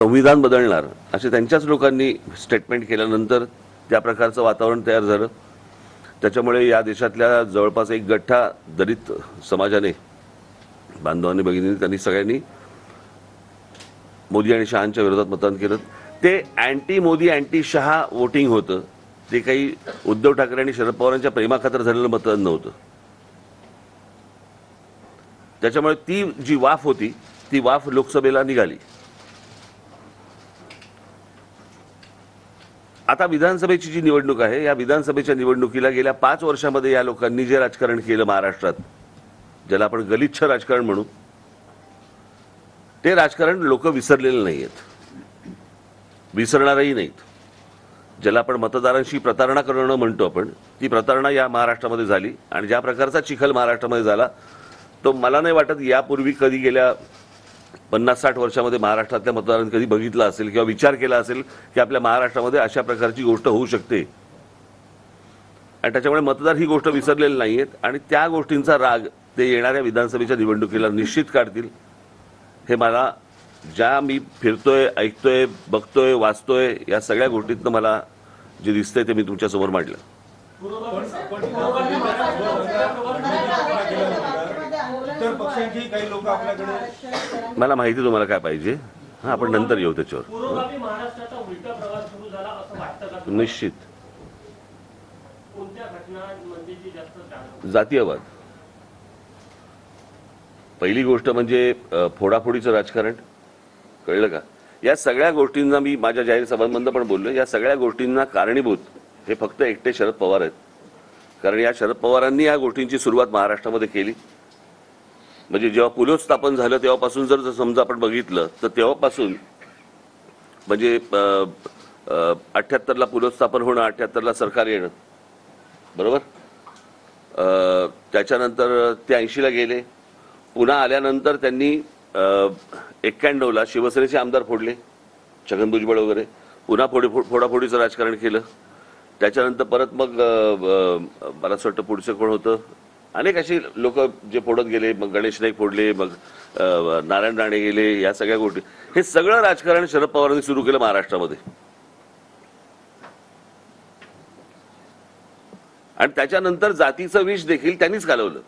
संविधान बदलणार असे त्यांच्याच लोकांनी स्टेटमेंट केल्यानंतर त्या प्रकारचं वातावरण तयार झालं. त्याच्यामुळे या देशातल्या जवळपास एक गठ्ठा दलित समाजाने, बांधवांनी, भगिनींनी, त्यांनी सगळ्यांनी मोदी आणि शहांच्या विरोधात मतदान केलं. ते anti Modi anti Shah voting होतं. ते काही उद्धव ठाकरे आणि शरद पवारांच्या प्रेमाखातर झालेलं मतदान नव्हतं. त्याच्यामुळे ती जी वाफ होती ती वाफ लोकसभेला निघाली. आता विधानसभेची जी निवडणूक आहे, या विधानसभेच्या निवडणुकीला गेल्या 5 वर्षामध्ये या लोकांनी जे राजकारण केलं महाराष्ट्रात, ज्याला आपण गलिच्छ राजकारण म्हणू, ते राजकारण लोक विसरलेले नाहीयेत, विसरणारही नाहीत. ज्याला आपण मतदारांशी प्रतारणा करणं म्हणतो आपण, ती प्रतारणा या महाराष्ट्रामध्ये झाली. आणि ज्या प्रकारचा चिखल महाराष्ट्रामध्ये झाला तो मला नाही वाटत यापूर्वी कधी गेल्या 50-60 वर्षामध्ये महाराष्ट्रातल्या मतदारांनी कधी बघितला असेल किंवा विचार केला असेल की आपल्या महाराष्ट्रामध्ये अशा प्रकारची गोष्ट होऊ शकते. आणि त्याच्यामुळे मतदार ही गोष्ट विसरलेली नाहीयेत आणि त्या गोष्टींचा राग ते येणाऱ्या विधानसभेच्या निवडणुकीला निश्चित काढतील. हे मला ज्या मी फिरतोय, ऐकतोय, बघतोय, वाचतोय, या सगळ्या गोष्टीतनं मला जे दिसतंय ते मी तुमच्यासमोर मांडलं. मला माहिती तुम्हाला काय पाहिजे, हा आपण नंतर येऊ त्याच्यावर. निश्चित जातीयवाद. पहिली गोष्ट म्हणजे फोडाफोडीचं राजकारण, कळलं का? या सगळ्या गोष्टींना मी माझ्या जाहीर सभांमध्ये पण बोललो. या सगळ्या गोष्टींना कारणीभूत हे फक्त एकटे शरद पवार आहेत. कारण या शरद पवारांनी या गोष्टींची सुरुवात महाराष्ट्रामध्ये केली. म्हणजे जेव्हा पुलोत्स्थापन झालं तेव्हापासून जर समजा आपण बघितलं तर तेव्हापासून म्हणजे 78ला पुलोत्स्थापन होणं, 78ला सरकार येणं, बरोबर. त्याच्यानंतर ते 80ला गेले. पुन्हा आल्यानंतर त्यांनी 91ला शिवसेनेचे आमदार फोडले, छगन भुजबळ वगैरे. पुन्हा फोडाफोडीचं राजकारण केलं. त्याच्यानंतर परत मग मला असं वाटतं पुढचं कोण होतं, अनेक अशी लोक जे फोडत गेले. मग गणेश नाईक फोडले, मग नारायण राणे गेले. या सगळ्या गोष्टी, हे सगळं राजकारण शरद पवारांनी सुरू केलं महाराष्ट्रामध्ये. आणि त्याच्यानंतर जातीचं विष देखील त्यांनीच घालवलं.